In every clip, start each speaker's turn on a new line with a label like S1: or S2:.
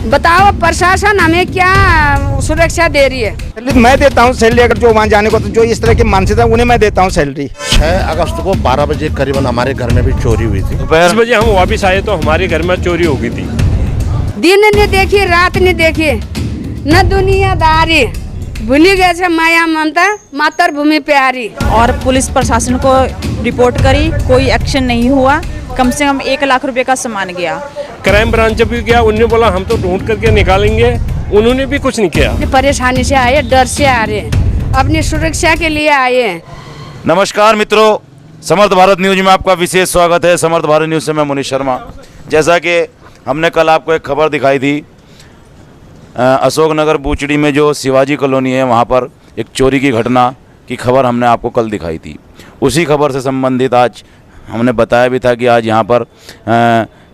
S1: बताओ प्रशासन हमें क्या सुरक्षा दे रही है।
S2: मैं देता हूँ सैलरी, अगर जो वहाँ जाने को तो जो इस तरह की मानसिकता उन्हें मैं देता हूँ सैलरी।
S3: 6 अगस्त को 12 बजे करीबन हमारे घर में भी चोरी हुई थी।
S4: 10 बजे हम वापस आए तो हमारे घर में चोरी हो गई थी।
S1: दिन नहीं देखी रात नहीं देखी, न दुनियादारी, भूली गए से माया ममता मातृभूमि प्यारी।
S5: और पुलिस प्रशासन को रिपोर्ट करी, कोई एक्शन नहीं हुआ। कम से कम 1 लाख रुपए का सामान गया।
S4: क्राइम ब्रांच भी गया, उन्होंने बोला हम तो ढूंढ करके निकालेंगे, उन्होंने भी कुछ नहीं किया।
S1: परेशानी से आए, डर से आ रहे, अपनी सुरक्षा के लिए आए।
S6: नमस्कार मित्रों, समर्थ भारत न्यूज में आपका विशेष स्वागत है। समर्थ भारत न्यूज से मैं मुनीश शर्मा। जैसा कि हमने कल आपको एक खबर दिखाई थी, अशोकनगर बूचड़ी में जो शिवाजी कॉलोनी है वहाँ पर एक चोरी की घटना की खबर हमने आपको कल दिखाई थी। उसी खबर से संबंधित आज हमने बताया भी था कि आज यहाँ पर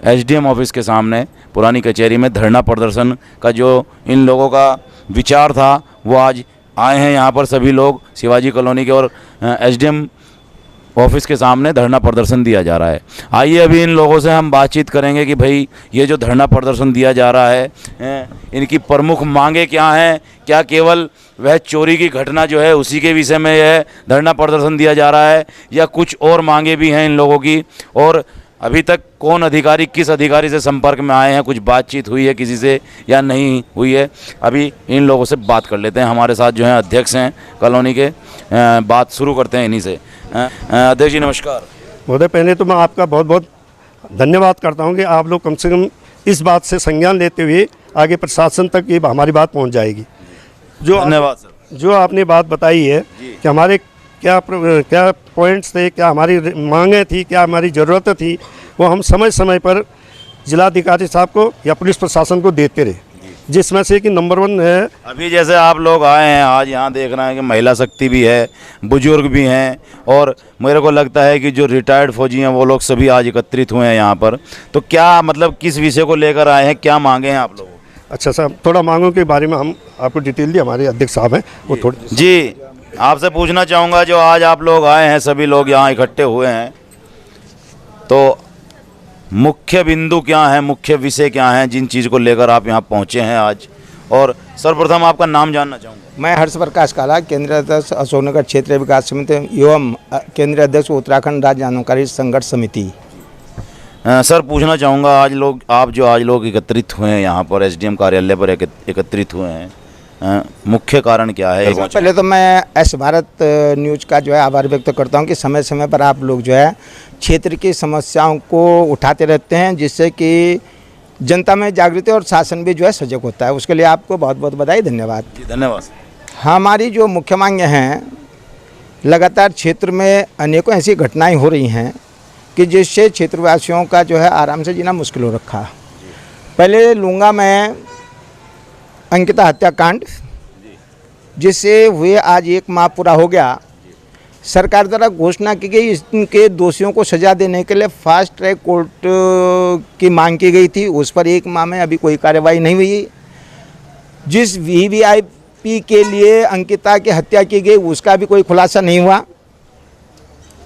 S6: एसडीएम ऑफिस के सामने पुरानी कचहरी में धरना प्रदर्शन का जो इन लोगों का विचार था वो आज आए हैं यहाँ पर सभी लोग शिवाजी कॉलोनी के, और एसडीएम ऑफिस के सामने धरना प्रदर्शन दिया जा रहा है। आइए अभी इन लोगों से हम बातचीत करेंगे कि भाई ये जो धरना प्रदर्शन दिया जा रहा है इनकी प्रमुख मांगे क्या हैं, क्या केवल वह चोरी की घटना जो है उसी के विषय में यह धरना प्रदर्शन दिया जा रहा है या कुछ और मांगे भी हैं इन लोगों की, और अभी तक कौन अधिकारी किस अधिकारी से संपर्क में आए हैं, कुछ बातचीत हुई है किसी से या नहीं हुई है। अभी इन लोगों से बात कर लेते हैं। हमारे साथ जो हैं अध्यक्ष हैं कॉलोनी के, बात शुरू करते हैं इन्हीं से। अध्यक्ष जी नमस्कार।
S7: महोदय, पहले तो मैं आपका बहुत बहुत धन्यवाद करता हूं कि आप लोग कम से कम इस बात से संज्ञान लेते हुए आगे प्रशासन तक ये हमारी बात पहुंच जाएगी।
S6: धन्यवाद सर।
S7: जो आपने बात बताई है कि हमारे क्या पॉइंट्स थे, क्या हमारी मांगें थी, क्या हमारी ज़रूरत थी, वो हम समय समय पर जिलाधिकारी साहब को या पुलिस प्रशासन को देते रहे, जिसमें से कि नंबर 1 है।
S6: अभी जैसे आप लोग आए हैं आज यहाँ देख रहे हैं कि महिला शक्ति भी है, बुजुर्ग भी हैं, और मेरे को लगता है कि जो रिटायर्ड फौजी हैं वो लोग सभी आज एकत्रित हुए हैं यहाँ पर। तो क्या मतलब किस विषय को लेकर आए हैं, क्या मांगे हैं आप लोगों?
S7: अच्छा साहब, थोड़ा मांगों के बारे में हम आपको डिटेल दिए, हमारे अध्यक्ष साहब हैं वो थोड़ी।
S6: जी, आपसे पूछना चाहूँगा, जो आज आप लोग आए हैं सभी लोग यहाँ इकट्ठे हुए हैं, तो मुख्य बिंदु क्या है, मुख्य विषय क्या हैं जिन चीज़ को लेकर आप यहाँ पहुँचे हैं आज? और सर्वप्रथम आपका नाम जानना चाहूँगा।
S2: मैं हर्ष प्रकाश काला, केंद्रीय अध्यक्ष अशोकनगर क्षेत्रीय विकास समिति एवं केंद्रीय अध्यक्ष उत्तराखंड राज्य आंदोलनकारी संघर्ष समिति।
S6: सर पूछना चाहूँगा, आप जो आज लोग एकत्रित हुए हैं यहाँ पर एसडीएम कार्यालय पर एकत्रित हुए हैं, मुख्य कारण क्या है?
S2: पहले तो मैं एस भारत न्यूज का जो है आभार व्यक्त करता हूं कि समय समय पर आप लोग जो है क्षेत्र की समस्याओं को उठाते रहते हैं, जिससे कि जनता में जागृति और शासन भी जो है सजग होता है। उसके लिए आपको बहुत बहुत बधाई, धन्यवाद।
S6: जी धन्यवाद।
S2: हमारी जो मुख्य मांगें हैं, लगातार क्षेत्र में अनेकों ऐसी घटनाएँ हो रही हैं कि जिससे क्षेत्रवासियों का जो है आराम से जीना मुश्किल हो रखा। पहले लूंगा में अंकिता हत्याकांड, जिससे हुए आज 1 माह पूरा हो गया। सरकार द्वारा घोषणा की गई, इनके दोषियों को सजा देने के लिए फास्ट ट्रैक कोर्ट की मांग की गई थी। उस पर 1 माह में अभी कोई कार्रवाई नहीं हुई। जिस वीवीआईपी के लिए अंकिता की हत्या की गई उसका भी कोई खुलासा नहीं हुआ,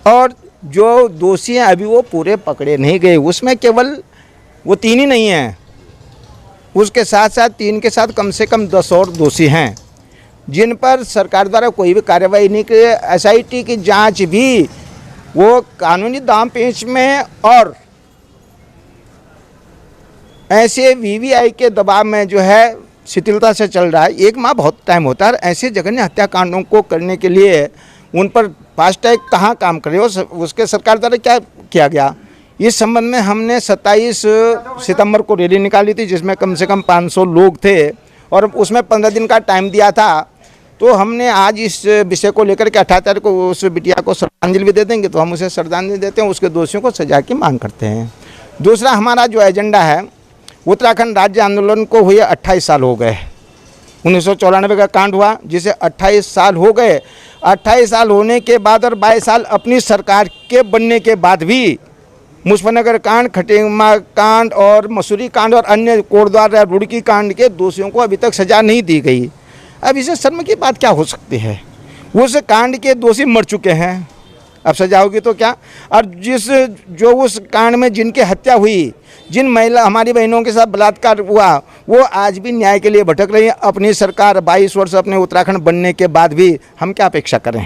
S2: और जो दोषी हैं अभी वो पूरे पकड़े नहीं गए। उसमें केवल वो 3 ही नहीं हैं, उसके साथ साथ 3 के साथ कम से कम 10 और दोषी हैं जिन पर सरकार द्वारा कोई भी कार्रवाई नहीं की। एसआईटी की जांच भी वो कानूनी दांवपेच में और ऐसे वीवीआई के दबाव में जो है शिथिलता से चल रहा है। 1 माह बहुत टाइम होता है। ऐसे जघन्य हत्याकांडों को करने के लिए उन पर फास्ट ट्रैक कहाँ काम करे, उसके सरकार द्वारा क्या किया गया? इस संबंध में हमने 27 सितंबर को रैली निकाली थी, जिसमें कम से कम 500 लोग थे, और उसमें 15 दिन का टाइम दिया था। तो हमने आज इस विषय को लेकर के 18 तारीख को उस बिटिया को श्रद्धांजलि भी दे देंगे, तो हम उसे श्रद्धांजलि देते हैं, उसके दोषियों को सजा की मांग करते हैं। दूसरा हमारा जो एजेंडा है, उत्तराखंड राज्य आंदोलन को हुए 28 साल हो गए। 1994 का कांड हुआ, जिसे 28 साल हो गए। 28 साल होने के बाद और 22 साल अपनी सरकार के बनने के बाद भी मुजफ्फरनगर कांड, खटेमा कांड और मसूरी कांड और अन्य कोटद्वार रुड़की कांड के दोषियों को अभी तक सजा नहीं दी गई। अब इसे शर्म की बात क्या हो सकती है? उस कांड के दोषी मर चुके हैं, अब सजा होगी तो क्या। और जो उस कांड में जिनकी हत्या हुई, जिन महिला हमारी बहनों के साथ बलात्कार हुआ, वो आज भी न्याय के लिए भटक रही है। अपनी सरकार 22 वर्ष अपने उत्तराखंड बनने के बाद भी हम क्या अपेक्षा करें।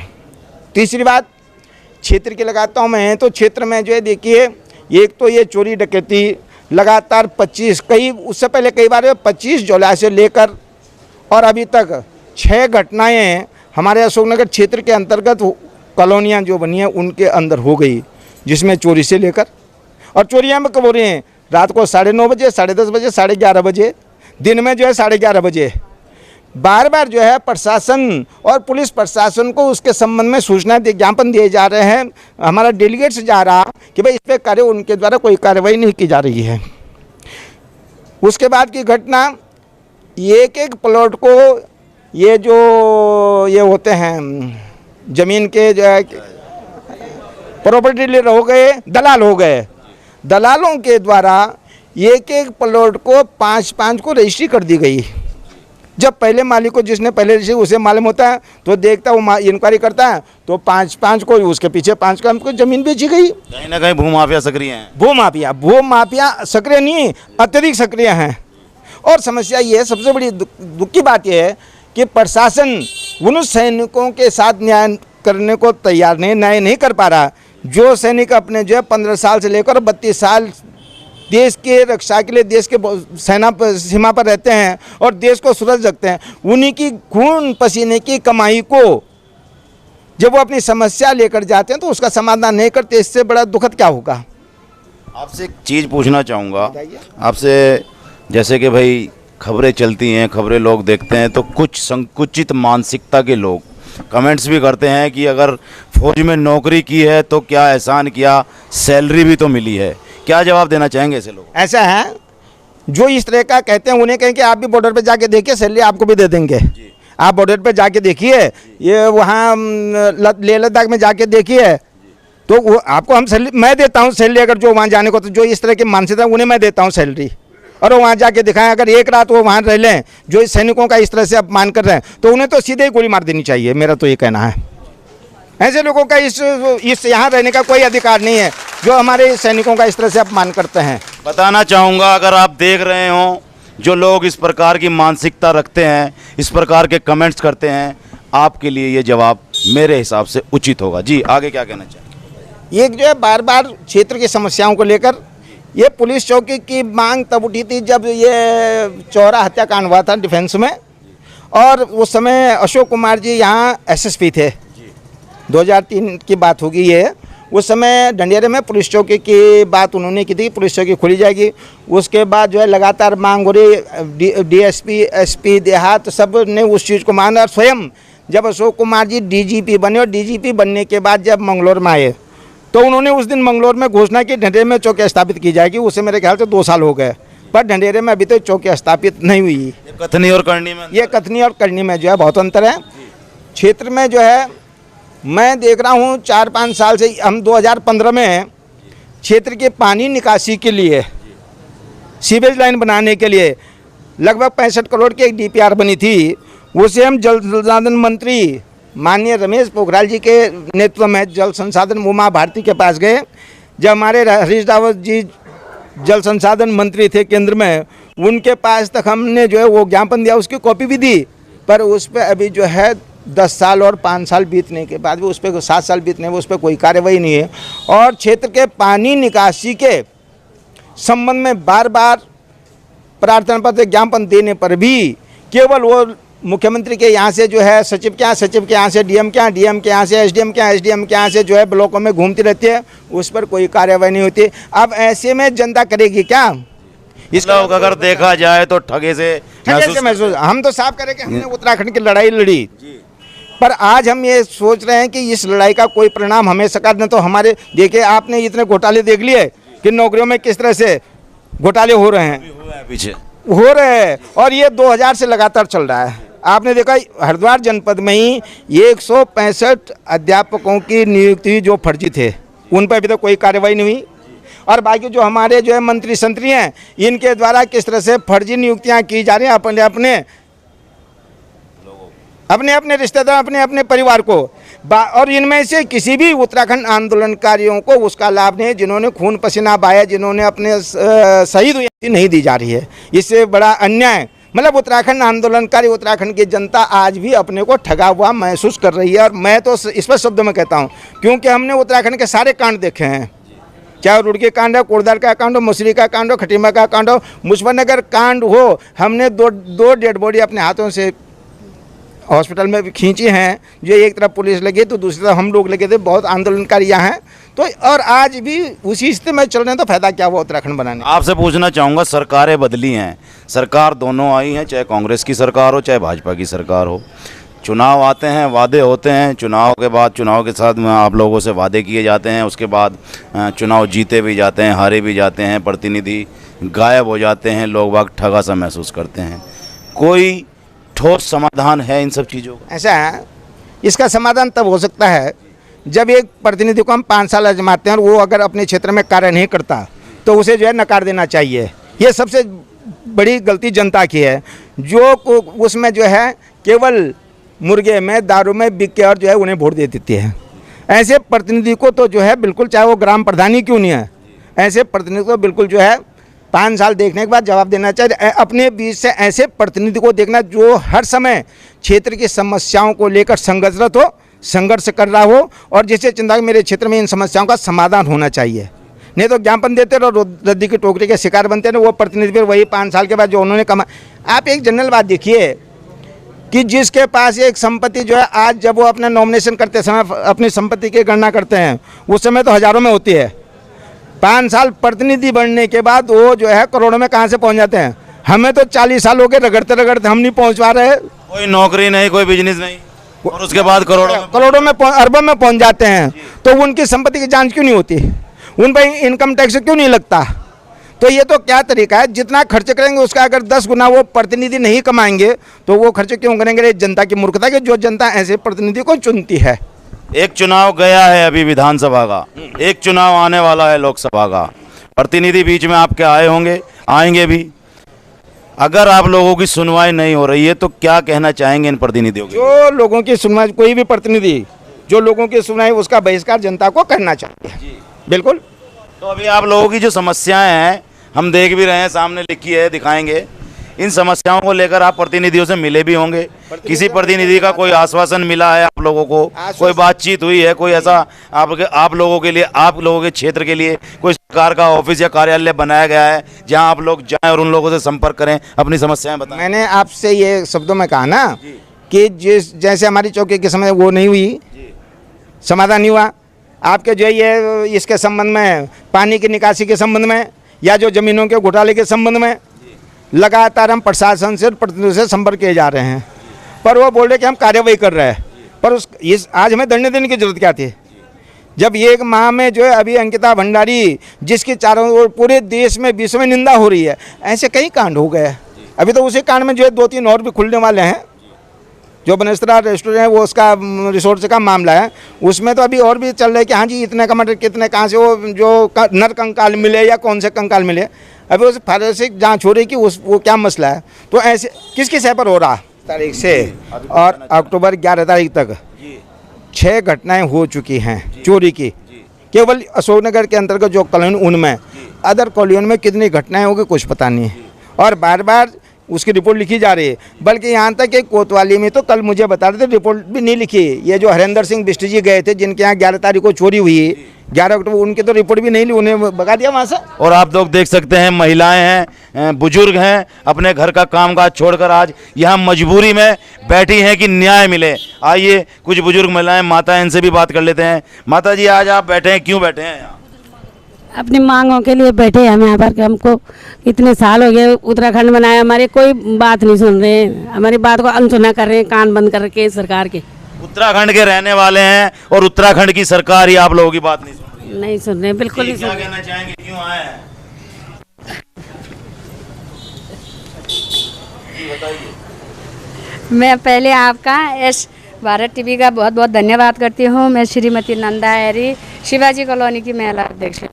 S2: तीसरी बात क्षेत्र की लगाता हूँ मैं, तो क्षेत्र में जो है देखिए, एक तो ये चोरी डकैती लगातार 25 उससे पहले कई बार 25 जुलाई से लेकर और अभी तक 6 घटनाएं हमारे अशोकनगर क्षेत्र के अंतर्गत कॉलोनियाँ जो बनी हैं उनके अंदर हो गई, जिसमें चोरी से लेकर, और चोरियाँ में कब हो रही हैं, रात को 9:30 बजे, 10:30 बजे, 11:30 बजे, दिन में जो है 11:30 बजे। बार बार जो है प्रशासन और पुलिस प्रशासन को उसके संबंध में सूचना ज्ञापन दिए जा रहे हैं। हमारा डेलीगेट्स जा रहा कि भाई इस पर कार्य, उनके द्वारा कोई कार्रवाई नहीं की जा रही है। उसके बाद की घटना, एक एक प्लॉट को ये होते हैं ज़मीन के जो है प्रॉपर्टी डीलर हो गए, दलाल हो गए, दलालों के द्वारा एक एक प्लॉट को 5-5 को रजिस्ट्री कर दी गई। जब पहले मालिक को, जिसने पहले रजिस्ट्री उसे मालूम होता है तो देखता, वो इंक्वायरी करता है तो 5-5 को, उसके पीछे 5 का हमको ज़मीन बेची गई।
S6: कहीं ना कहीं भूमाफिया सक्रिय हैं।
S2: भूमाफिया सक्रिय नहीं, अत्यधिक सक्रिय हैं। और समस्या ये है, सबसे बड़ी दुख की बात यह है कि प्रशासन उन सैनिकों के साथ न्याय करने को तैयार नहीं, न्याय नहीं कर पा रहा। जो सैनिक अपने जो है 15 साल से लेकर 32 साल देश के रक्षा के लिए देश के सीमा पर रहते हैं और देश को सुरक्षित रखते हैं, उन्हीं की खून पसीने की कमाई को जब वो अपनी समस्या लेकर जाते हैं तो उसका समाधान नहीं करते, इससे बड़ा दुखद क्या होगा।
S6: आपसे एक चीज़ पूछना चाहूँगा आपसे, जैसे कि भाई खबरें चलती हैं, खबरें लोग देखते हैं, तो कुछ संकुचित मानसिकता के लोग कमेंट्स भी करते हैं कि अगर फौज में नौकरी की है तो क्या एहसान किया, सैलरी भी तो मिली है। क्या जवाब देना चाहेंगे ऐसे लोग?
S2: ऐसा है, जो इस तरह का कहते हैं उन्हें कहें कि आप भी बॉर्डर पे जाके देखिए, सैलरी आपको भी दे देंगे। आप बॉर्डर पे जाके देखिए, ये वहाँ लेह लद्दाख में जाके देखिए, तो वो आपको हम सैलरी मैं देता हूँ सैलरी। अगर जो वहाँ जाने को, तो जो इस तरह की मानसिकता उन्हें मैं देता हूँ सैलरी, और वो वहाँ जाके दिखाएं। अगर एक रात वो वहाँ रह लें, जो इस सैनिकों का इस तरह से अपमान कर रहे हैं, तो उन्हें तो सीधे ही गोली मार देनी चाहिए। मेरा तो ये कहना है, ऐसे लोगों का इस यहाँ रहने का कोई अधिकार नहीं है जो हमारे सैनिकों का इस तरह से अपमान करते हैं।
S6: बताना चाहूँगा, अगर आप देख रहे हो जो लोग इस प्रकार की मानसिकता रखते हैं, इस प्रकार के कमेंट्स करते हैं, आपके लिए ये जवाब मेरे हिसाब से उचित होगा। जी, आगे क्या कहना चाहिए?
S2: एक जो है बार बार क्षेत्र की समस्याओं को लेकर ये पुलिस चौकी की मांग तब उठी थी जब ये चौरा हत्याकांड हुआ था डिफेंस में, और उस समय अशोक कुमार जी यहाँ एसएसपी थे। 2003 की बात होगी ये। उस समय ढंढेरे में पुलिस चौकी की बात उन्होंने की थी, पुलिस चौकी खोली जाएगी। उसके बाद जो है लगातार मांग हो रही, डीएसपी, एसपी देहात सब ने उस चीज़ को माना। और स्वयं जब अशोक कुमार जी डीजीपी बने, और डीजीपी बनने के बाद जब मंगलौर में आए, तो उन्होंने उस दिन मंगलौर में घोषणा की ढंढेरे में चौकी स्थापित की जाएगी। उसे मेरे ख्याल से 2 साल हो गए, पर ढंढेरे में अभी तक चौकी स्थापित नहीं हुई।
S6: ये कथनी और करनी में,
S2: ये कथनी और करनी में जो है बहुत अंतर है। क्षेत्र में जो है मैं देख रहा हूँ 4-5 साल से, हम 2015 में क्षेत्र के पानी निकासी के लिए, सीवेज लाइन बनाने के लिए लगभग 65 करोड़ की एक डीपीआर बनी थी। उसे हम जल संसाधन मंत्री माननीय रमेश पोखरियाल जी के नेतृत्व में जल संसाधन उमा भारती के पास गए। जब हमारे हरीश रावत जी जल संसाधन मंत्री थे केंद्र में, उनके पास तक हमने जो है वो ज्ञापन दिया, उसकी कॉपी भी दी, पर उस पर अभी जो है 10 साल और 5 साल बीतने के बाद भी, उस पर 7 साल बीतने में उस पर कोई कार्रवाई नहीं है। और क्षेत्र के पानी निकासी के संबंध में बार बार प्रार्थना पत्र ज्ञापन देने पर भी केवल वो मुख्यमंत्री के यहाँ से जो है सचिव के यहाँ, सचिव के यहाँ से डीएम के यहाँ, डीएम के यहाँ से एसडीएम के यहाँ, एसडीएम के यहाँ से जो है ब्लॉकों में घूमती रहती है, उस पर कोई कार्रवाई नहीं होती। अब ऐसे में जनता करेगी क्या?
S6: इसका अगर देखा जाए तो ठगे से
S2: महसूस हम तो साफ करें कि हमने उत्तराखंड की लड़ाई लड़ी, पर आज हम ये सोच रहे हैं कि इस लड़ाई का कोई परिणाम हमें सकारात्मक, तो हमारे देखिए आपने इतने घोटाले देख लिए कि नौकरियों में किस तरह से घोटाले हो रहे हैं,
S6: पीछे
S2: हो रहे हैं, और ये 2000 से लगातार चल रहा है। आपने देखा हरिद्वार जनपद में ही 165 अध्यापकों की नियुक्ति जो फर्जी थे, उन पर अभी तक कोई कार्रवाई नहीं हुई। और बाकी जो हमारे जो है मंत्री संतरी हैं, इनके द्वारा किस तरह से फर्जी नियुक्तियां की जा रही हैं अपने अपने रिश्तेदार, अपने अपने परिवार को। और इनमें से किसी भी उत्तराखंड आंदोलनकारियों को उसका लाभ नहीं है, जिन्होंने खून पसीना बहाया, जिन्होंने अपने शहीद हुए, नहीं दी जा रही है। इससे बड़ा अन्याय, मतलब उत्तराखंड आंदोलनकारी, उत्तराखंड की जनता आज भी अपने को ठगा हुआ महसूस कर रही है। और मैं तो स्पष्ट शब्दों में कहता हूँ, क्योंकि हमने उत्तराखंड के सारे कांड देखे हैं, चाहे रुड़की कांड है, कोटद्वार का कांड हो, मसूरी का कांड हो, खटीमा का कांड हो, मुजफ्फरनगर कांड हो। हमने दो डेड बॉडी अपने हाथों से हॉस्पिटल में भी खींची हैं, जो एक तरफ पुलिस लगी तो दूसरी तरफ हम लोग लगे थे, बहुत आंदोलनकारी यहाँ हैं। तो और आज भी उसी स्थिति में चल रहे हैं, तो फायदा क्या हुआ उत्तराखंड बनाने।
S6: आपसे पूछना चाहूँगा, सरकारें बदली हैं, सरकार दोनों आई हैं, चाहे कांग्रेस की सरकार हो चाहे भाजपा की सरकार हो, चुनाव आते हैं, वादे होते हैं, चुनाव के बाद चुनाव के साथ आप लोगों से वादे किए जाते हैं, उसके बाद चुनाव जीते भी जाते हैं, हारे भी जाते हैं, प्रतिनिधि गायब हो जाते हैं, लोग बाग ठगा सा महसूस करते हैं। कोई ठोस समाधान है इन सब चीज़ों का?
S2: ऐसा है, इसका समाधान तब हो सकता है जब एक प्रतिनिधि को हम 5 साल आजमाते हैं और वो अगर अपने क्षेत्र में कार्य नहीं करता तो उसे जो है नकार देना चाहिए। ये सबसे बड़ी गलती जनता की है, जो उसमें जो है केवल मुर्गे में, दारू में बिक के और जो है उन्हें वोट दे देती है। ऐसे प्रतिनिधि को तो जो है बिल्कुल, चाहे वो ग्राम प्रधान ही क्यों नहीं है, ऐसे प्रतिनिधि को बिल्कुल जो है 5 साल देखने के बाद जवाब देना चाहिए। अपने बीच से ऐसे प्रतिनिधि को देखना जो हर समय क्षेत्र की समस्याओं को लेकर संघर्षरत हो, संघर्ष कर रहा हो, और जिससे चिंता कि मेरे क्षेत्र में इन समस्याओं का समाधान होना चाहिए। नहीं तो ज्ञापन देते रहो, रद्दी की टोकरी के शिकार बनते हैं, वो प्रतिनिधि फिर वही 5 साल के बाद जो उन्होंने कमा। आप एक जनरल बात देखिए कि जिसके पास एक संपत्ति जो है, आज जब वो अपना नॉमिनेशन करते समय अपनी संपत्ति की गणना करते हैं, उस समय तो हज़ारों में होती है, 5 साल प्रतिनिधि बनने के बाद वो जो है करोड़ों में कहाँ से पहुँच जाते हैं। हमें तो 40 साल हो गए रगड़ते रगड़ते, हम नहीं पहुँच पा रहे।
S6: कोई नौकरी नहीं, कोई बिजनेस नहीं, और उसके बाद
S2: करोड़ों में, अरबों में पहुँच जाते हैं। तो उनकी संपत्ति की जाँच क्यों नहीं होती, उन पर इनकम टैक्स क्यों नहीं लगता? तो ये तो क्या तरीका है, जितना खर्च करेंगे उसका अगर 10 गुना वो प्रतिनिधि नहीं कमाएंगे तो वो खर्च क्यों करेंगे? जनता की मूर्खता कि जो जनता ऐसे प्रतिनिधि को चुनती है।
S6: एक चुनाव गया है अभी विधानसभा का, एक चुनाव आने वाला है लोकसभा का, प्रतिनिधि बीच में आपके आए होंगे, आएंगे भी। अगर आप लोगों की सुनवाई नहीं हो रही है तो क्या कहना चाहेंगे इन प्रतिनिधियों को?
S2: जो लोगों की सुनवाई, कोई भी प्रतिनिधि जो लोगों की सुनवाई, उसका बहिष्कार जनता को करना चाहिए। बिल्कुल।
S6: तो अभी आप लोगों की जो समस्याएं हैं हम देख भी रहे हैं, सामने लिखी है, दिखाएंगे। इन समस्याओं को लेकर आप प्रतिनिधियों से मिले भी होंगे, किसी प्रतिनिधि का कोई आश्वासन मिला है आप लोगों को? कोई बातचीत हुई है? कोई ऐसा आप लोगों के लिए, आप लोगों के क्षेत्र के लिए कोई सरकार का ऑफिस या कार्यालय बनाया गया है जहां आप लोग जाएं और उन लोगों से संपर्क करें, अपनी समस्याएं बताएं?
S2: मैंने आपसे ये शब्दों में कहा ना कि जैसे हमारी चौकी के समय वो नहीं हुई, समाधान नहीं हुआ, आपके जो ये इसके संबंध में, पानी की निकासी के संबंध में, या जो ज़मीनों के घोटाले के संबंध में लगातार हम प्रशासन से, प्रतिनिधियों से संपर्क किए जा रहे हैं, पर वो बोल रहे कि हम कार्यवाही कर रहे हैं। पर आज हमें धरने देने की जरूरत क्या थी, जब एक माह में जो है अभी अंकिता भंडारी, जिसकी चारों ओर पूरे देश में, विश्व में निंदा हो रही है, ऐसे कई कांड हो गए। अभी तो उसी कांड में जो है 2-3 और भी खुलने वाले हैं। जो बनस्तरा रेस्टोरेंट है वो उसका रिसोर्ट का मामला है, उसमें तो अभी और भी चल रहा है कि हाँ जी इतने का मटर कितने कहाँ से वो जो नर कंकाल मिले या कौन से कंकाल मिले, अभी उस फॉरेंसिक जांच हो रही कि वो क्या मसला है। तो ऐसे किसकी सह पर हो रहा तारीख से, और अक्टूबर 11 तारीख तक 6 घटनाएं हो चुकी हैं चोरी की, केवल अशोकनगर के अंतर्गत जो कॉलोनी, उनमें। अदर कॉलोनियों में कितनी घटनाएं होगी कुछ पता नहीं है, और बार बार उसकी रिपोर्ट लिखी जा रही है। बल्कि यहाँ तक कि कोतवाली में तो कल मुझे बता रहे थे रिपोर्ट भी नहीं लिखी। ये जो हरेंद्र सिंह बिष्ट जी गए थे, जिनके यहाँ 11 तारीख को चोरी हुई, 11 अक्टूबर, उनकी तो रिपोर्ट भी नहीं ली, उन्हें भगा दिया वहाँ से।
S6: और आप लोग देख सकते हैं, महिलाएं हैं, बुजुर्ग हैं, अपने घर का कामकाज छोड़कर आज यहाँ मजबूरी में बैठी हैं कि न्याय मिले। आइए कुछ बुजुर्ग महिलाएं, माता, इनसे भी बात कर लेते हैं। माता जी, आज आप बैठे हैं, क्यों बैठे हैं यहाँ?
S8: अपनी मांगों के लिए बैठे हम यहाँ पर। हमको इतने साल हो गए उत्तराखंड बनाया, हमारी कोई बात नहीं सुन रहे हैं, हमारी बात को अनसुना कर रहे हैं, कान बंद करके सरकार के।
S6: उत्तराखंड के रहने वाले हैं और उत्तराखंड की सरकार ही आप लोगों की बात नहीं सुन रही?
S8: नहीं सुन रहे, बिल्कुल नहीं सुन
S6: क्या
S8: रहे।
S6: कहना चाहेंगे, क्यों आए हैं?
S1: मैं पहले आपका एस भारत टीवी का बहुत बहुत धन्यवाद करती हूँ। मैं श्रीमती नंदा एरी, शिवाजी कॉलोनी की महिला अध्यक्ष।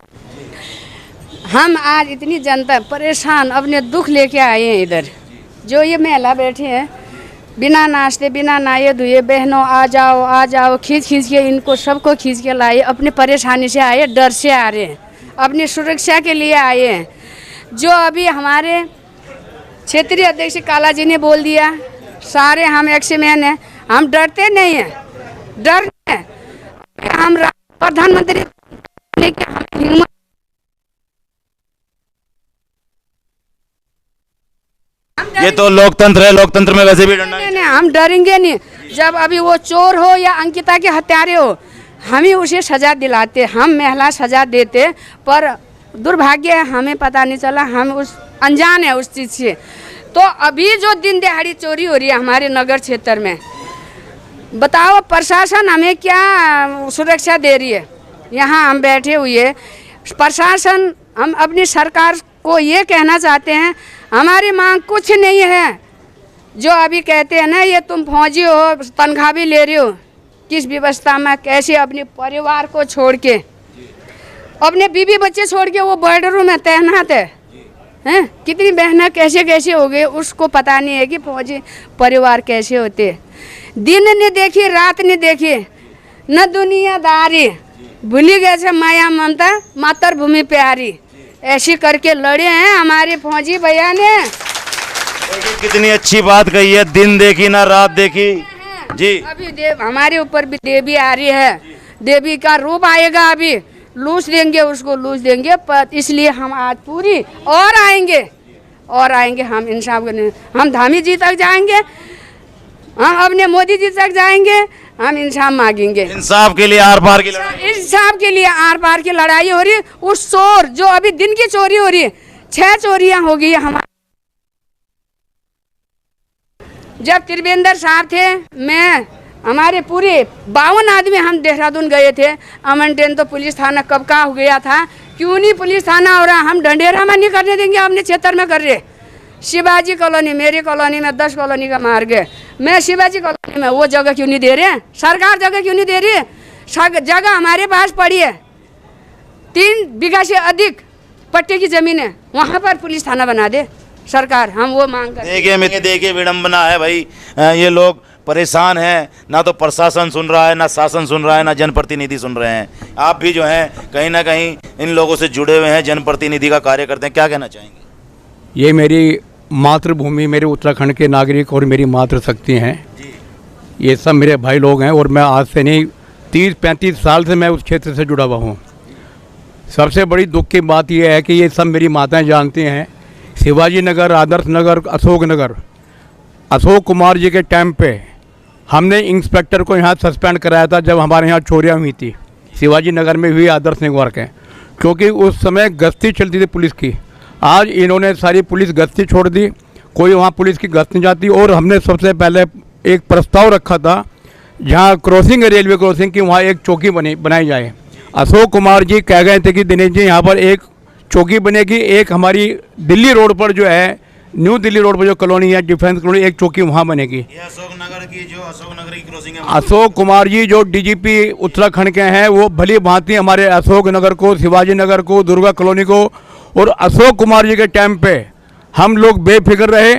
S1: हम आज इतनी जनता परेशान, अपने दुख लेके आए हैं इधर। जो ये महिला बैठी है, बिना नाश्ते बिना नहाए धोए, बहनों आ जाओ, खींच के इनको सबको खींच के लाए। अपनी परेशानी से आए, डर से आ रहे हैं, अपनी सुरक्षा के लिए आए हैं। जो अभी हमारे क्षेत्रीय अध्यक्ष काला जी ने बोल दिया, सारे हम एक्समैन हैं, हम डरते नहीं हैं, डर नहीं है। हम प्रधानमंत्री लेके हमें हिम्मत
S6: ये तो लोकतंत्र है, लोकतंत्र में वैसे भी डरना
S1: नहीं, हम डरेंगे नहीं। जब अभी वो चोर हो या अंकिता के हत्यारे हो, हम ही उसे सजा दिलाते, हम महिला सजा देते, पर दुर्भाग्य है हमें पता नहीं चला, हम उस अनजान है उस चीज़ से। तो अभी जो दिन दिहाड़ी चोरी हो रही है हमारे नगर क्षेत्र में, बताओ प्रशासन हमें क्या सुरक्षा दे रही है? यहाँ हम बैठे हुए प्रशासन, हम अपनी सरकार को ये कहना चाहते हैं, हमारी मांग कुछ नहीं है। जो अभी कहते हैं ना, ये तुम फौजी हो, तनख्वाह भी ले रहे हो, किस व्यवस्था में, कैसे अपने परिवार को छोड़ के, अपने बीवी बच्चे छोड़ के वो बॉर्डरों में तैनात है, हैं? कितनी बहनें कैसे हो गए, उसको पता नहीं है कि फौजी परिवार कैसे होते। दिन नहीं देखी, रात नहीं देखी, न दुनियादारी, भूली गए से माया ममता, मातृभूमि प्यारी, ऐसी करके लड़े हैं हमारे फौजी भैया ने।
S6: कितनी अच्छी बात कही है, दिन देखी ना रात देखी जी।
S1: अभी देव हमारे ऊपर भी देवी आ रही है, देवी का रूप आएगा, अभी लूस देंगे उसको, लूस देंगे। पर इसलिए हम आज पूरी और आएंगे हम इंसाफ करने, हम धामी जी तक जाएंगे, हम अपने मोदी जी तक जाएंगे, हम इंसाफ मांगेंगे।
S6: इंसाफ के लिए आर पार की लड़ाई,
S1: इंसाफ के लिए आर पार की लड़ाई हो रही है। उस चोर जो अभी दिन की चोरी हो रही है, 6 चोरियां हो गई हमारे। जब त्रिवेंद्र साहब थे, मैं हमारे पूरे 52 आदमी हम देहरादून गए थे। अमनटेन तो पुलिस थाना कब का हो गया था, क्यों नहीं पुलिस थाना हो रहा? हम ढंढेरा में नहीं करने देंगे, अपने क्षेत्र में कर रहे। शिवाजी कॉलोनी, मेरी कॉलोनी में 10 कॉलोनी का मार्ग है, मैं शिवाजी कॉलोनी में वो जगह क्यों नहीं दे रहे हैं? सरकार जगह क्यों नहीं दे रही है? जगह हमारे पास पड़ी है, 3 बीघा से अधिक पट्टे की ज़मीन है, वहाँ पर पुलिस थाना बना दे सरकार, हम वो मांग कर।
S6: देखिए विडम्बना है भाई, ये लोग परेशान हैं, ना तो प्रशासन सुन रहा है, ना शासन सुन रहा है, ना जनप्रतिनिधि सुन रहे हैं। आप भी जो हैं कहीं ना कहीं इन लोगों से जुड़े हुए हैं, जनप्रतिनिधि का कार्य करते हैं, क्या कहना चाहेंगे?
S9: ये मेरी मातृभूमि, मेरे उत्तराखंड के नागरिक और मेरी मातृशक्ति हैं। ये सब मेरे भाई लोग हैं और मैं आज से नहीं 30-35 साल से मैं उस क्षेत्र से जुड़ा हुआ हूँ। सबसे बड़ी दुख की बात यह है कि ये सब मेरी माताएं जानती हैं, शिवाजी नगर, आदर्श नगर, अशोक नगर, अशोक कुमार जी के टाइम पे हमने इंस्पेक्टर को यहाँ सस्पेंड कराया था जब हमारे यहाँ चोरियाँ हुई थी, शिवाजी नगर में हुई, आदर्श नगर के, क्योंकि उस समय गश्ती चलती थी पुलिस की। आज इन्होंने सारी पुलिस गश्ती छोड़ दी, कोई वहाँ पुलिस की गश्त नहीं जाती। और हमने सबसे पहले एक प्रस्ताव रखा था, जहाँ क्रॉसिंग है रेलवे क्रॉसिंग की, वहाँ एक चौकी बनाई जाए। अशोक कुमार जी कह गए थे कि दिनेश जी यहाँ पर एक चौकी बनेगी, एक हमारी दिल्ली रोड पर जो है, न्यू दिल्ली रोड पर जो कॉलोनी है, डिफेंस कॉलोनी, एक चौकी वहाँ बनेगी।
S6: अशोक नगर की क्रॉसिंग है।
S9: अशोक कुमार जी जो डीजीपी उत्तराखंड के हैं, वो भली भांति हमारे अशोक नगर को, शिवाजी नगर को, दुर्गा कॉलोनी को, और अशोक कुमार जी के टाइम पे हम लोग बेफिक्र रहे,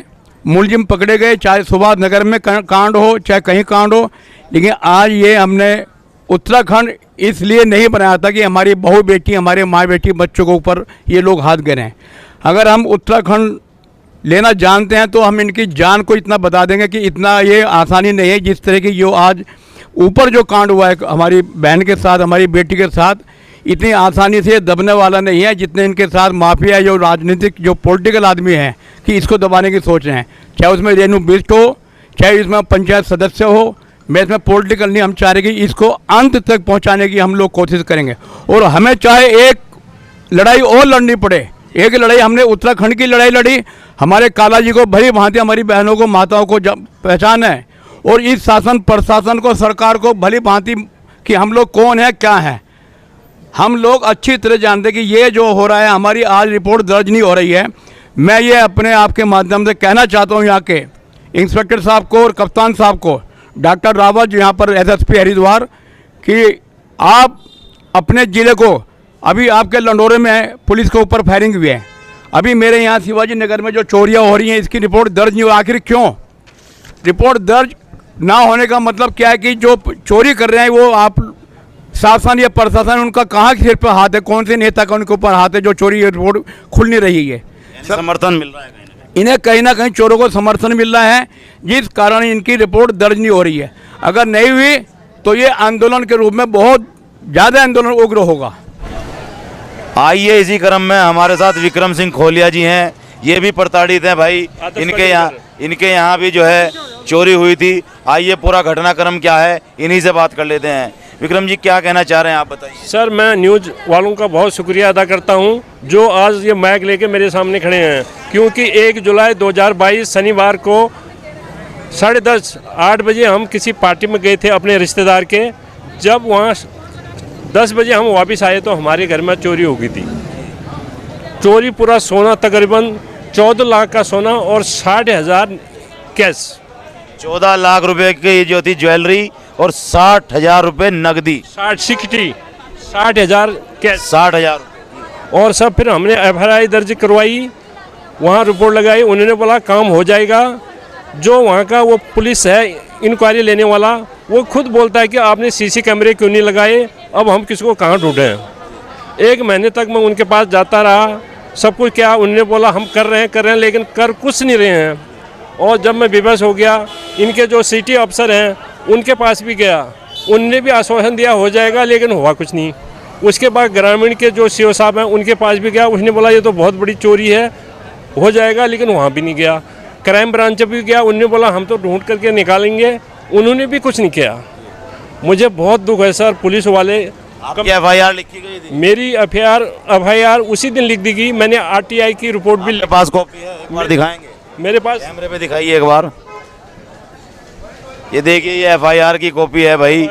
S9: मुलजिम पकड़े गए, चाहे सुभाष नगर में कांड हो, चाहे कहीं कांड हो। लेकिन आज ये हमने उत्तराखंड इसलिए नहीं बनाया था कि हमारी बहू बेटी, हमारे माँ बेटी, बच्चों के ऊपर ये लोग हाथ गिरें। अगर हम उत्तराखंड लेना जानते हैं तो हम इनकी जान को इतना बता देंगे कि इतना ये आसानी नहीं है। जिस तरह की जो आज ऊपर जो कांड हुआ है हमारी बहन के साथ, हमारी बेटी के साथ, इतनी आसानी से दबने वाला नहीं है जितने इनके साथ माफिया, जो राजनीतिक, जो पॉलिटिकल आदमी हैं कि इसको दबाने की सोच रहे हैं। चाहे उसमें रेणु बिष्ट हो, चाहे इसमें पंचायत सदस्य हो, मैं इसमें पॉलिटिकल नहीं, हम चाह रहे कि इसको अंत तक पहुंचाने की हम लोग कोशिश करेंगे। और हमें चाहे एक लड़ाई और लड़नी पड़े, एक लड़ाई हमने उत्तराखंड की लड़ाई लड़ी, हमारे काला जी को भली भांति, हमारी बहनों को, माताओं को पहचान है, और इस शासन प्रशासन को, सरकार को भली भांति कि हम लोग कौन है, क्या है। हम लोग अच्छी तरह जानते कि ये जो हो रहा है, हमारी आज रिपोर्ट दर्ज नहीं हो रही है। मैं ये अपने आप के माध्यम से कहना चाहता हूँ यहाँ के इंस्पेक्टर साहब को और कप्तान साहब को, डॉक्टर रावत यहाँ पर एसएसपी हरिद्वार, कि आप अपने ज़िले को, अभी आपके लंडोरे में पुलिस के ऊपर फायरिंग हुई है, अभी मेरे यहाँ शिवाजी नगर में जो चोरियाँ हो रही हैं इसकी रिपोर्ट दर्ज नहीं हो, आखिर क्यों? रिपोर्ट दर्ज ना होने का मतलब क्या है कि जो चोरी कर रहे हैं वो आप शासन या प्रशासन उनका कहाँ के सिर पर हाथ है, कौन से नेता का उनके ऊपर हाथ है जो चोरी रिपोर्ट खुल नहीं रही है।
S6: समर्थन मिल रहा है
S9: इन्हें कहीं ना कहीं चोरों को समर्थन मिल रहा है, जिस कारण इनकी रिपोर्ट दर्ज नहीं हो रही है। अगर नहीं हुई तो ये आंदोलन के रूप में बहुत ज़्यादा आंदोलन उग्र होगा।
S6: आइए इसी क्रम में हमारे साथ विक्रम सिंह खोलिया जी हैं, ये भी प्रताड़ित हैं भाई। इनके यहाँ भी जो है चोरी हुई थी। आइए पूरा घटनाक्रम क्या है इन्हीं से बात कर लेते हैं। विक्रम जी क्या कहना चाह रहे हैं आप बताइए।
S4: सर मैं न्यूज़ वालों का बहुत शुक्रिया अदा करता हूं जो आज ये माइक लेके मेरे सामने खड़े हैं, क्योंकि 1 जुलाई 2022 शनिवार को 10:30 8 बजे हम किसी पार्टी में गए थे अपने रिश्तेदार के। जब वहाँ 10 बजे हम वापस आए तो हमारे घर में चोरी हो गई थी। चोरी पूरा सोना तकरीबन 14 लाख का सोना और 60,000 कैश।
S6: 14 लाख रुपए की जो थी ज्वेलरी और 60,000 रुपये नकदी।
S4: 60,000 कैश।
S6: 60,000।
S4: और सब फिर हमने FIR दर्ज करवाई, वहाँ रिपोर्ट लगाई। उन्होंने बोला काम हो जाएगा। जो वहाँ का वो पुलिस है इंक्वायरी लेने वाला, वो खुद बोलता है कि आपने CC कैमरे क्यों नहीं लगाए, अब हम किसको कहाँ ढूंढें। 1 महीने तक मैं उनके पास जाता रहा, सब कुछ क्या उन्होंने बोला हम कर रहे हैं लेकिन कर कुछ नहीं रहे हैं। और जब मैं बेबस हो गया, इनके जो सिटी अफसर हैं उनके पास भी गया, उनने भी आश्वासन दिया हो जाएगा, लेकिन हुआ कुछ नहीं। उसके बाद ग्रामीण के जो CO साहब हैं उनके पास भी गया, उसने बोला ये तो बहुत बड़ी चोरी है, हो जाएगा, लेकिन वहाँ भी नहीं गया। क्राइम ब्रांच भी गया, उनने बोला हम तो ढूंढ करके निकालेंगे, उन्होंने भी कुछ नहीं किया। मुझे बहुत दुख है सर। पुलिस वाले
S6: आपकी FIR लिखी गई थी?
S4: मेरी FIR उसी दिन लिख दी गई। मैंने RTI की रिपोर्ट भी।
S6: मेरे पास कॉपी है, एक बार दिखाएंगे?
S4: मेरे पास
S6: कैमरे पे दिखाइए एक बार। ये देखिए ये FIR की कॉपी है भाई,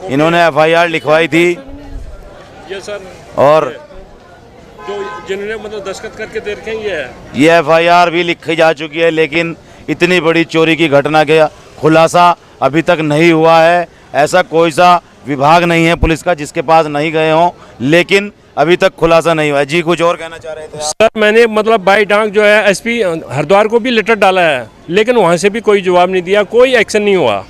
S6: इन्होंने FIR लिखवाई थी।
S4: ये सर
S6: और
S4: जो जिन्होंने मतलब दस्तखत करके दे रखे हैं
S6: ये FIR भी लिखी जा चुकी है, लेकिन इतनी बड़ी चोरी की घटना का खुलासा अभी तक नहीं हुआ है। ऐसा कोई सा विभाग नहीं है पुलिस का जिसके पास नहीं गए हों, लेकिन अभी तक खुलासा नहीं हुआ है। जी कुछ और कहना चाह रहे थे आप?
S4: सर मैंने मतलब बाई डांग जो है SP हरिद्वार को भी लेटर डाला है, लेकिन वहाँ से भी कोई जवाब नहीं दिया, कोई एक्शन नहीं हुआ।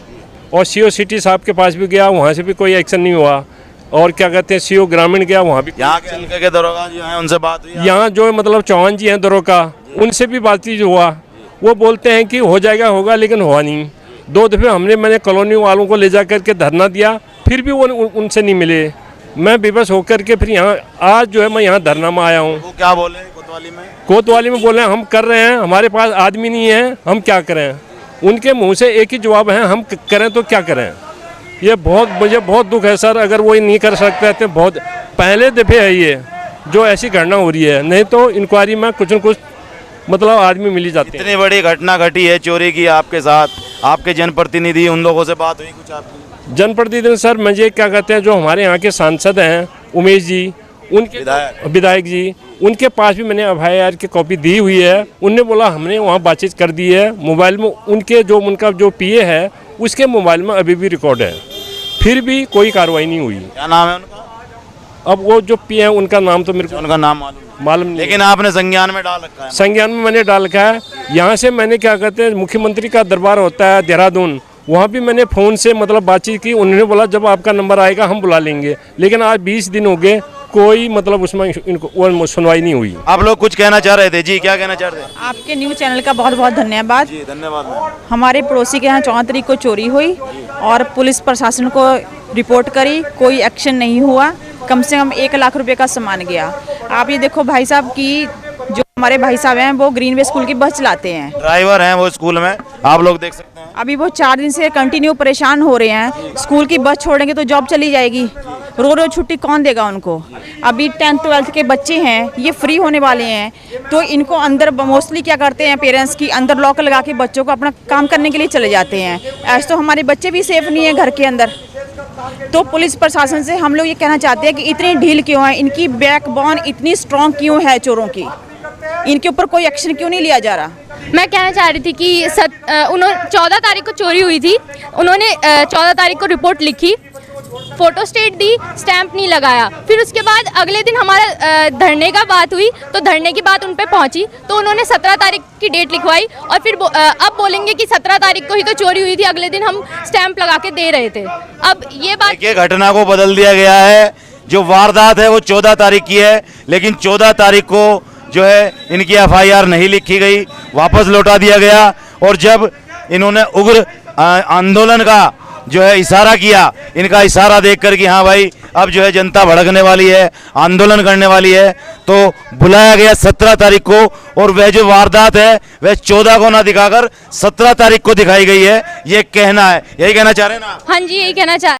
S4: और CO सिटी साहब के पास भी गया, वहाँ से भी कोई एक्शन नहीं हुआ। और क्या कहते हैं CO ग्रामीण गया, वहाँ भी।
S6: यहाँ के हल्के के दरोगा जो हैं उनसे बात हुई?
S4: यहाँ जो मतलब चौहान जी हैं दरोगा, उनसे भी बातचीत हुआ। वो बोलते हैं कि हो जाएगा होगा, लेकिन हुआ नहीं। 2 दफ़े मैंने कॉलोनी वालों को ले जा करके धरना दिया, फिर भी वो उनसे नहीं मिले। मैं बेबस होकर के फिर यहाँ आज जो है मैं यहाँ धरना में आया हूँ।
S6: वो क्या बोले कोतवाली में?
S4: कोतवाली में बोले हम कर रहे हैं, हमारे पास आदमी नहीं है, हम क्या करें। उनके मुंह से एक ही जवाब है, हम करें तो क्या करें। ये मुझे बहुत दुख है सर। अगर वो नहीं कर सकते थे, बहुत पहले दफ़े है ये जो ऐसी घटना हो रही है, नहीं तो इंक्वायरी में कुछ न कुछ मतलब आदमी मिल ही जाते हैं।
S6: इतनी बड़ी घटना घटी है चोरी की आपके साथ, आपके जनप्रतिनिधि उन लोगों से बात हुई कुछ आपकी?
S4: जनप्रतिनिधि सर मुझे क्या कहते हैं, जो हमारे यहाँ के सांसद हैं उमेश जी, उनके विधायक जी, उनके पास भी मैंने FIR की कॉपी दी हुई है। उनने बोला हमने वहाँ बातचीत कर दी है। मोबाइल में उनका जो PA है उसके मोबाइल में अभी भी रिकॉर्ड है, फिर भी कोई कार्रवाई नहीं हुई।
S6: क्या नाम है उनका?
S4: अब वो जो PA है उनका नाम तो मेरे को
S6: उनका नाम
S4: मालूम नहीं।
S6: लेकिन आपने संज्ञान में डाल रखा है?
S4: संज्ञान में मैंने डाल रखा है। यहाँ से मैंने क्या कहते हैं, मुख्यमंत्री का दरबार होता है देहरादून, वहाँ भी मैंने फ़ोन से मतलब बातचीत की। उन्होंने बोला जब आपका नंबर आएगा हम बुला लेंगे, लेकिन आज 20 दिन हो गए, कोई मतलब उसमें इनको वो सुनवाई नहीं हुई।
S6: आप लोग कुछ कहना चाह रहे थे? जी क्या कहना चाह रहे थे?
S5: आपके न्यूज़ चैनल का बहुत बहुत धन्यवाद।
S6: जी धन्यवाद मैम।
S5: हमारे पड़ोसी के यहाँ 14 तारीख को चोरी हुई और पुलिस प्रशासन को रिपोर्ट करी, कोई एक्शन नहीं हुआ। कम से कम 1 लाख रुपए का सामान गया। आप ये देखो भाई साहब की, जो हमारे भाई साहब हैं वो ग्रीनवे स्कूल की बस चलाते हैं,
S6: ड्राइवर हैं वो स्कूल में, आप लोग देख सकते हैं।
S5: अभी वो 4 दिन से कंटिन्यू परेशान हो रहे हैं। स्कूल की बस छोड़ेंगे तो जॉब चली जाएगी, रोज छुट्टी कौन देगा उनको। अभी 10th 12th के बच्चे हैं, ये फ्री होने वाले हैं, तो इनको अंदर मोस्टली क्या करते हैं पेरेंट्स की, अंदर लॉक लगा के बच्चों को अपना काम करने के लिए चले जाते हैं। ऐसे तो हमारे बच्चे भी सेफ नहीं है घर के अंदर। तो पुलिस प्रशासन से हम लोग ये कहना चाहते हैं कि इतनी ढील क्यों है, इनकी बैकबोन इतनी स्ट्रॉन्ग क्यों है चोरों की, इनके ऊपर कोई एक्शन क्यों नहीं लिया जा रहा।
S10: मैं कहना चाह रही थी कि 14 तारीख को चोरी हुई थी, उन्होंने 14 तारीख को रिपोर्ट लिखी, फोटो स्टेट दी, स्टैंप नहीं लगाया। फिर उसके बाद अगले दिन हमारा धरने का बात हुई, तो धरने की बात उन पे पहुंची, तो उन्होंने 17 तारीख की डेट लिखवाई और फिर अब बोलेंगे कि 17 तारीख को ही तो चोरी हुई थी, अगले दिन हम स्टैंप लगा के दे रहे थे। अब ये बात
S6: देखिए, घटना को बदल दिया गया है। जो वारदात है वो 14 तारीख की है, लेकिन 14 तारीख को जो है इनकी FIR नहीं लिखी गई, वापस लौटा दिया गया। और जब इन्होंने उग्र आंदोलन का जो है इशारा किया, इनका इशारा देखकर कि हाँ भाई अब जो है जनता भड़कने वाली है, आंदोलन करने वाली है, तो बुलाया गया 17 तारीख को। और वह जो वारदात है वह 14 को ना दिखाकर 17 तारीख को दिखाई गई है, ये कहना है। यही कहना चाह रहे हैं ना?
S10: हाँ जी, यही कहना चाह